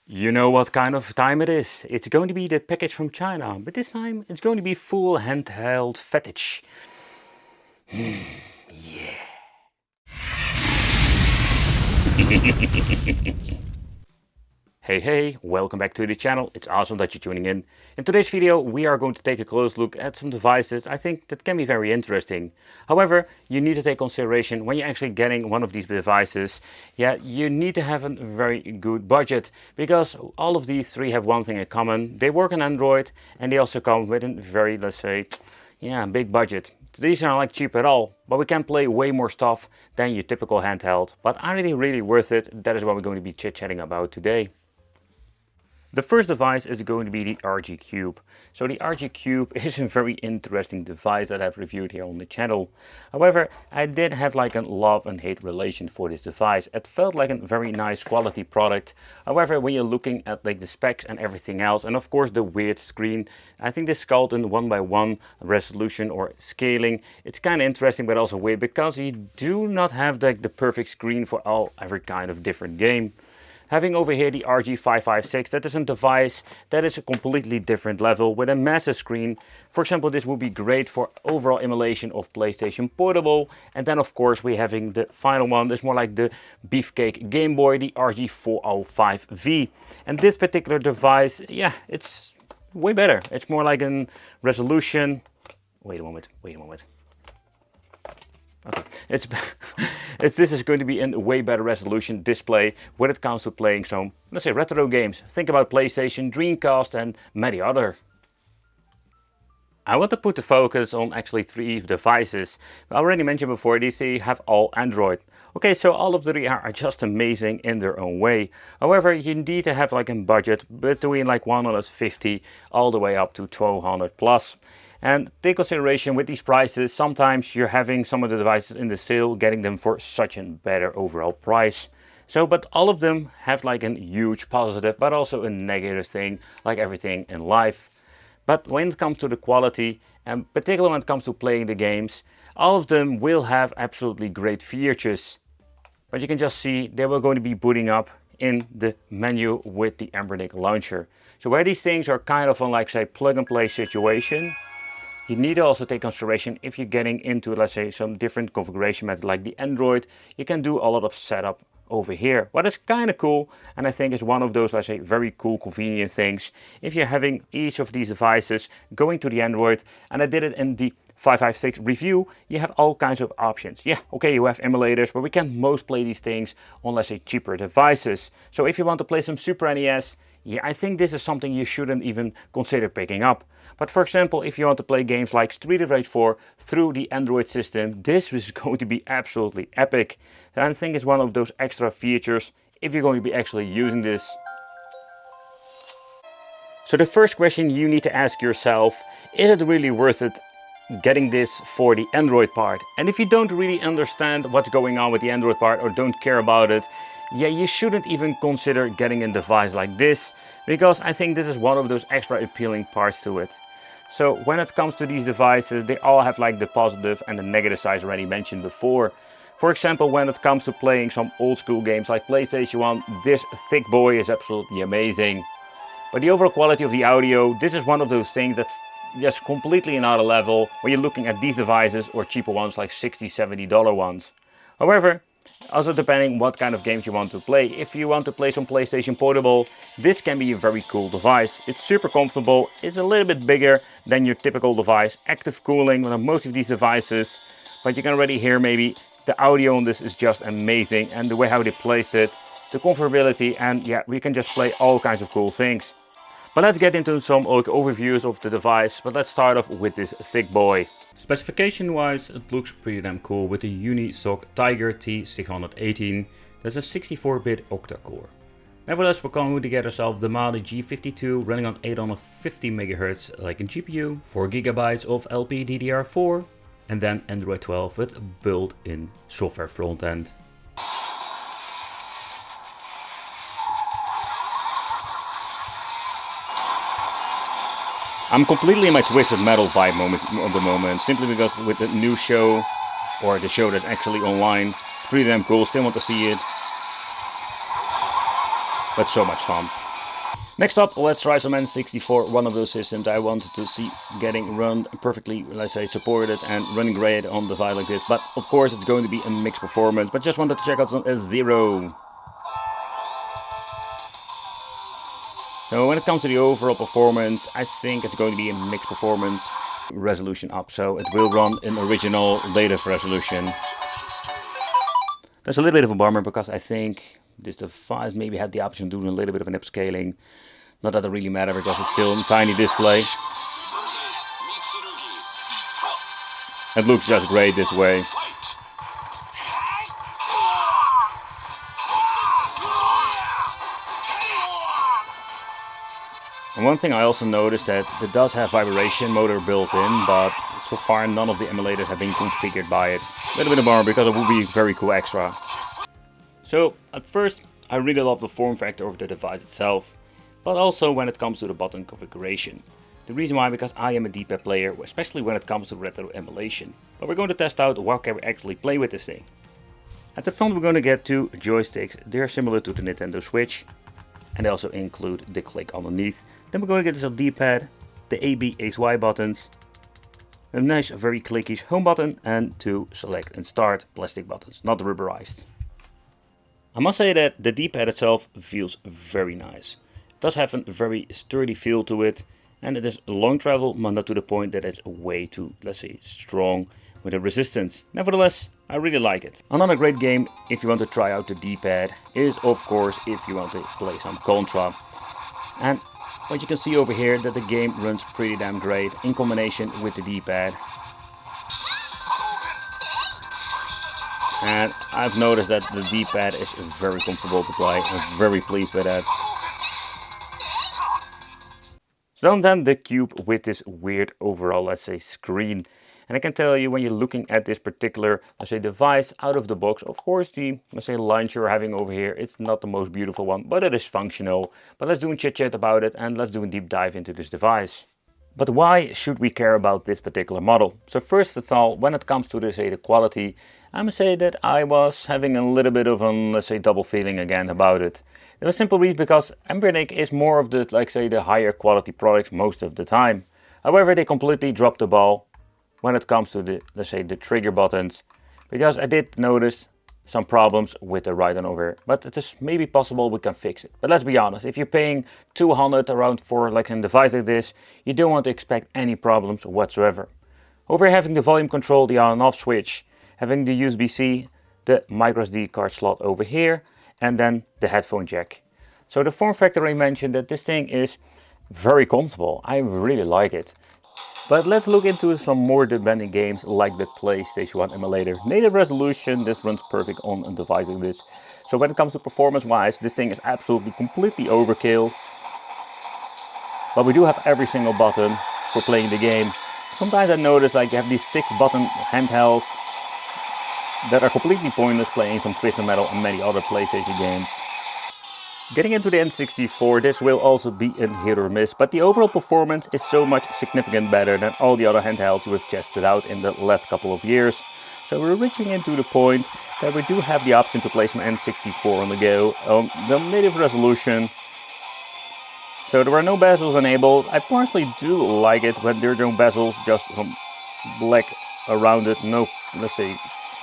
You know what kind of time it is. It's going to be the package from China, but this time it's going to be full handheld fetish. Yeah. Hey, welcome back to the channel. It's awesome that you're tuning in. In today's video, we are going to take a close look at some devices I think that can be very interesting. However, you need to take consideration when you're actually getting one of these devices. Yeah, you need to have a very good budget because all of these three have one thing in common. They work on Android and they also come with a very, let's say, big budget. These are not like cheap at all, but we can play way more stuff than your typical handheld. But are they really worth it? That is what we're going to be chit-chatting about today. The first device is going to be the RG Cube. So the RG Cube is a very interesting device that I've reviewed here on the channel. However, I did have like a love and hate relation for this device. It felt like a very nice quality product. However, when you're looking at like the specs and everything else, and of course the weird screen, I think this called in 1:1 resolution or scaling. It's kind of interesting but also weird because you do not have like the perfect screen for every kind of different game. Having over here the RG556, that is a device that is a completely different level with a massive screen. For example, this would be great for overall emulation of PlayStation Portable. And then of course we're having the final one, that's more like the beefcake Game Boy, the RG405V. And this particular device, yeah, it's way better. It's more like a resolution. Wait a moment. Okay, this is going to be a way better resolution display when it comes to playing some, let's say, retro games. Think about PlayStation, Dreamcast and many other. I want to put the focus on actually three devices. I already mentioned before, these have all Android. Okay, so all of the three are just amazing in their own way. However, you need to have like a budget between like 150 all the way up to 1200 plus. And take consideration with these prices, sometimes you're having some of the devices in the sale, getting them for such a better overall price. So, but all of them have like a huge positive, but also a negative thing, like everything in life. But when it comes to the quality, and particularly when it comes to playing the games, all of them will have absolutely great features. But you can just see they were going to be booting up in the menu with the Anbernic launcher. So where these things are kind of on like say plug and play situation, you need to also take consideration if you're getting into, let's say, some different configuration method like the Android, you can do a lot of setup over here. What is kind of cool, and I think is one of those, let's say, very cool, convenient things. If you're having each of these devices going to the Android, and I did it in the 556 review, you have all kinds of options. Yeah, okay, you have emulators, but we can most play these things on, let's say, cheaper devices. So if you want to play some Super NES, yeah, I think this is something you shouldn't even consider picking up. But for example, if you want to play games like Street of Rage 4 through the Android system, this is going to be absolutely epic. And I think it's one of those extra features if you're going to be actually using this. So the first question you need to ask yourself, is it really worth it getting this for the Android part? And if you don't really understand what's going on with the Android part or don't care about it, yeah, you shouldn't even consider getting a device like this, because I think this is one of those extra appealing parts to it. So when it comes to these devices, they all have like the positive and the negative sides already mentioned before. For example, when it comes to playing some old school games like PlayStation 1, this thick boy is absolutely amazing. But the overall quality of the audio, this is one of those things that's just completely another level when you're looking at these devices or cheaper ones like $60, $70 ones. However, also depending what kind of games you want to play. If you want to play some PlayStation Portable, this can be a very cool device. It's super comfortable, it's a little bit bigger than your typical device. Active cooling on most of these devices, but you can already hear maybe the audio on this is just amazing, and the way how they placed it, the comfortability, and yeah, we can just play all kinds of cool things. But let's get into some overviews of the device, but let's start off with this thick boy. Specification wise, it looks pretty damn cool with the Unisoc Tiger T618. That's a 64-bit octa-core. Nevertheless, we're going to get ourselves the Mali G52 running on 850 MHz like a GPU, 4GB of LPDDR4, and then Android 12 with built-in software front end. I'm completely in my Twisted Metal vibe at the moment, simply because with the new show, or the show that's actually online, it's pretty damn cool, still want to see it. But so much fun. Next up, let's try some N64, one of those systems I wanted to see getting run perfectly, let's say, supported and running great on the device like this. But of course it's going to be a mixed performance, but just wanted to check out some Zero. So when it comes to the overall performance, I think it's going to be a mixed performance, resolution up, so it will run in original native resolution. That's a little bit of a bummer because I think this device maybe had the option of doing a little bit of an upscaling. Not that it really matters because it's still a tiny display. It looks just great this way. And one thing I also noticed that it does have vibration motor built in, but so far none of the emulators have been configured by it. A little bit of a bummer because it would be a very cool extra. So at first I really love the form factor of the device itself, but also when it comes to the button configuration. The reason why, because I am a D-pad player, especially when it comes to retro emulation. But we're going to test out what can we actually play with this thing. At the front we're going to get two joysticks. They're similar to the Nintendo Switch, and they also include the click underneath. Then we're going to get this D-pad, the A, B, X, Y buttons, a nice very clicky home button, and two select and start plastic buttons, not rubberized. I must say that the D-pad itself feels very nice. It does have a very sturdy feel to it, and it is long travel, but not to the point that it's way too, let's say, strong with a resistance. Nevertheless, I really like it. Another great game if you want to try out the D-pad is, of course, if you want to play some Contra. And what you can see over here, that the game runs pretty damn great in combination with the D-pad. And I've noticed that the D-pad is very comfortable to play. I'm very pleased with that. So then the cube with this weird overall, let's say, screen. And I can tell you, when you're looking at this particular, let's say, device out of the box, of course the, let's say, launcher you're having over here, it's not the most beautiful one, but it is functional. But let's do a chit chat about it and let's do a deep dive into this device. But why should we care about this particular model? So first of all, when it comes to the quality, I must say that I was having a little bit of a, let's say, double feeling again about it. There was a simple reason because Anbernic is more of the, like say, the higher quality products most of the time. However, they completely dropped the ball when it comes to the, let's say, the trigger buttons, because I did notice some problems with the right and over here. But it is maybe possible we can fix it. But let's be honest, if you're paying 200 around for like a device like this, you don't want to expect any problems whatsoever. Over here having the volume control, the on and off switch, having the USB-C, the microSD card slot over here, and then the headphone jack. So the form factor I mentioned, that this thing is very comfortable. I really like it. But let's look into some more demanding games like the PlayStation 1 emulator. Native resolution, this runs perfect on a device like this. So when it comes to performance wise, this thing is absolutely completely overkill. But we do have every single button for playing the game. Sometimes I notice like you have these 6 button handhelds that are completely pointless playing some Twisted Metal and many other PlayStation games. Getting into the N64, this will also be a hit or miss, but the overall performance is so much significant better than all the other handhelds we've tested out in the last couple of years. So we're reaching into the point that we do have the option to play some N64 on the go on the native resolution. So there are no bezels enabled. I personally do like it when there are no bezels, just some black around it, no, let's say,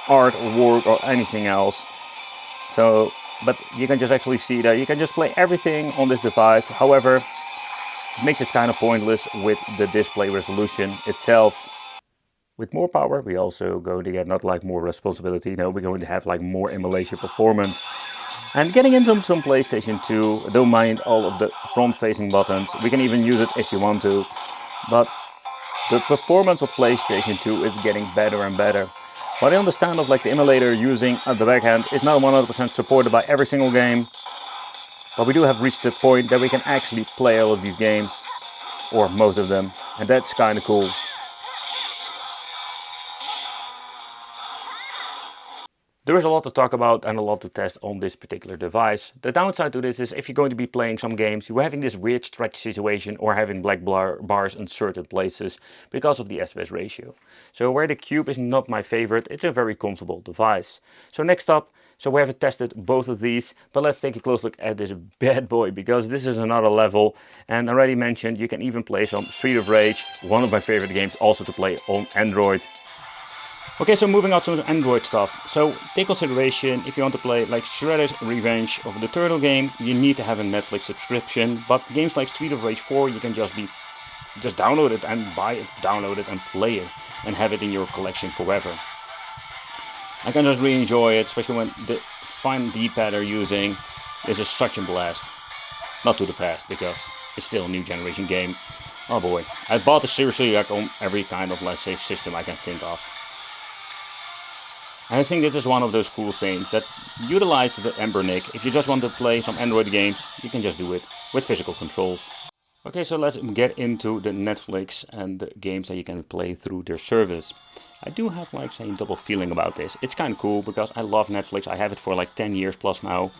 art or work or anything else. So, but you can just actually see that you can just play everything on this device. However, it makes it kind of pointless with the display resolution itself. With more power, we also going to get not like more responsibility, no, we're going to have like more emulation performance. And getting into some PlayStation 2, don't mind all of the front-facing buttons. We can even use it if you want to. But the performance of PlayStation 2 is getting better and better. But I understand of like the emulator using at the backhand is not 100% supported by every single game. But we do have reached the point that we can actually play all of these games, or most of them, and that's kind of cool. There is a lot to talk about and a lot to test on this particular device. The downside to this is if you're going to be playing some games, you're having this weird stretch situation or having black bars in certain places because of the aspect ratio. So where the cube is not my favorite, it's a very comfortable device. So next up, So we haven't tested both of these, but let's take a close look at this bad boy, because this is another level. And already mentioned, you can even play some Street of Rage, one of my favorite games, also to play on Android. Okay, so moving on to the Android stuff. So take consideration, if you want to play like Shredder's Revenge of the Turtle game, you need to have a Netflix subscription. But games like Street of Rage 4, you can just download it and buy it, download it and play it, and have it in your collection forever. I can just really enjoy it, especially when the fine D-pad they're using. This is such a blast. Not to the past, because it's still a new generation game. Oh boy, I bought this seriously like on every kind of, let's say, system I can think of. And I think this is one of those cool things that utilize the Anbernic. If you just want to play some Android games, you can just do it with physical controls. Okay, so let's get into the Netflix and the games that you can play through their service. I do have like say a double feeling about this. It's kind of cool because I love Netflix. I have it for like 10 years plus now.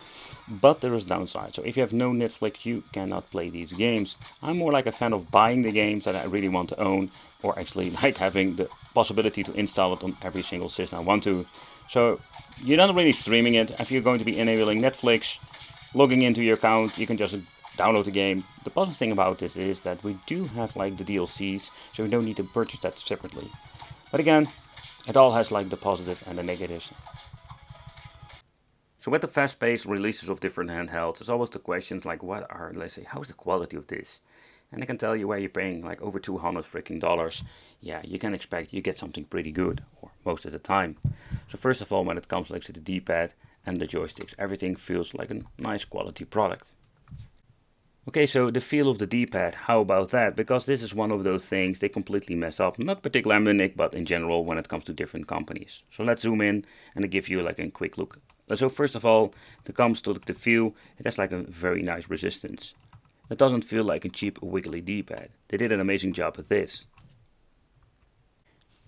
But there is downside. So if you have no Netflix, you cannot play these games. I'm more like a fan of buying the games that I really want to own, or actually like having the possibility to install it on every single system I want to. So you're not really streaming it. If you're going to be enabling Netflix, logging into your account, you can just download the game. The positive thing about this is that we do have like the DLCs, so we don't need to purchase that separately. But again, it all has like the positive and the negatives. So with the fast-paced releases of different handhelds, there's always the questions like, let's say, how's the quality of this? And I can tell you, where you're paying like over $200 freaking dollars, yeah, you can expect you get something pretty good, or most of the time. So first of all, when it comes like to the D-pad and the joysticks, everything feels like a nice quality product. Okay, so the feel of the D-pad, how about that? Because this is one of those things they completely mess up. Not particularly Emulation, but in general when it comes to different companies. So let's zoom in and give you like a quick look. So first of all, when it comes to the feel, it has like a very nice resistance. It doesn't feel like a cheap wiggly D-pad. They did an amazing job with this.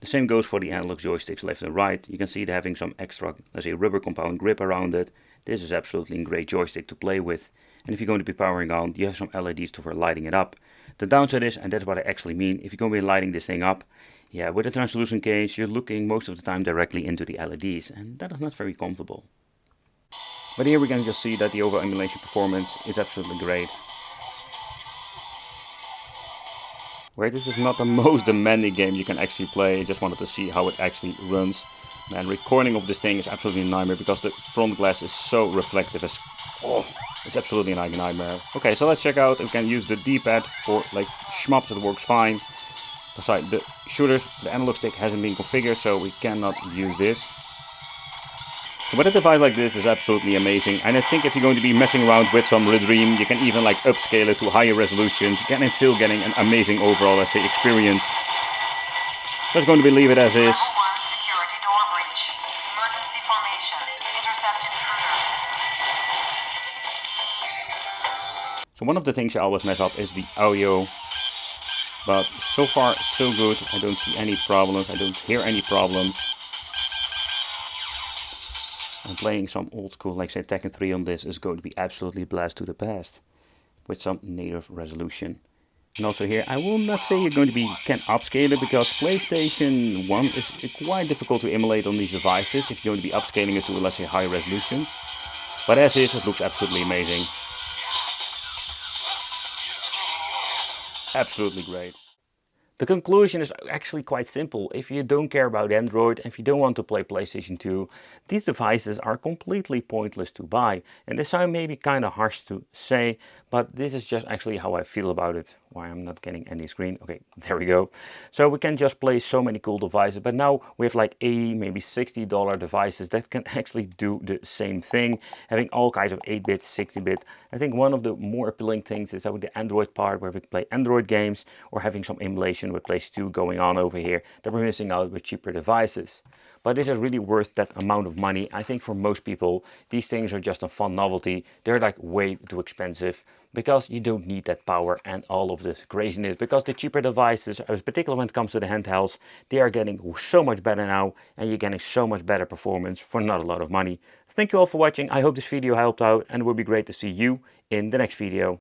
The same goes for the analog joysticks left and right. You can see they're having some extra, let's say, rubber compound grip around it. This is absolutely a great joystick to play with. And if you're going to be powering on, you have some LEDs for lighting it up. The downside is, and that's what I actually mean, if you're going to be lighting this thing up, yeah, with a translucent case, you're looking most of the time directly into the LEDs, and that is not very comfortable. But here we can just see that the overall emulation performance is absolutely great. Where this is not the most demanding game you can actually play, I just wanted to see how it actually runs. Man, recording of this thing is absolutely a nightmare because the front glass is so reflective. It's absolutely a nightmare. Okay, so let's check out. We can use the D-pad for like shmups, it works fine. Aside the shooters, the analog stick hasn't been configured, so we cannot use this. So with a device like this is absolutely amazing, and I think if you're going to be messing around with some Dream, you can even like upscale it to higher resolutions, and still getting an amazing overall, let's say, experience. Just going to leave it as is. Security door breach. Emergency formation. Intercept intruder. So one of the things I always mess up is the audio, but so far so good. I don't see any problems. I don't hear any problems. And playing some old school, like say Tekken 3 on this is going to be absolutely a blast to the past with some native resolution. And also here, I will not say you're going to can upscale it, because PlayStation 1 is quite difficult to emulate on these devices if you're going to be upscaling it to, let's say, high resolutions. But as is, it looks absolutely amazing. Absolutely great. The conclusion is actually quite simple. If you don't care about Android, and if you don't want to play PlayStation 2, these devices are completely pointless to buy. And this sounds maybe kind of harsh to say, but this is just actually how I feel about it. Why I'm not getting any screen. Okay, there we go. So we can just play so many cool devices, but now we have like $80, maybe $60 devices that can actually do the same thing, having all kinds of 8-bit, 60-bit. I think one of the more appealing things is that with the Android part, where we can play Android games, or having some emulation with PlayStation 2 going on over here, that we're missing out with cheaper devices. But this is really worth that amount of money. I think for most people, these things are just a fun novelty. They're like way too expensive, because you don't need that power and all of this craziness. Because the cheaper devices, particularly when it comes to the handhelds, they are getting so much better now, and you're getting so much better performance for not a lot of money. Thank you all for watching. I hope this video helped out, and it would be great to see you in the next video.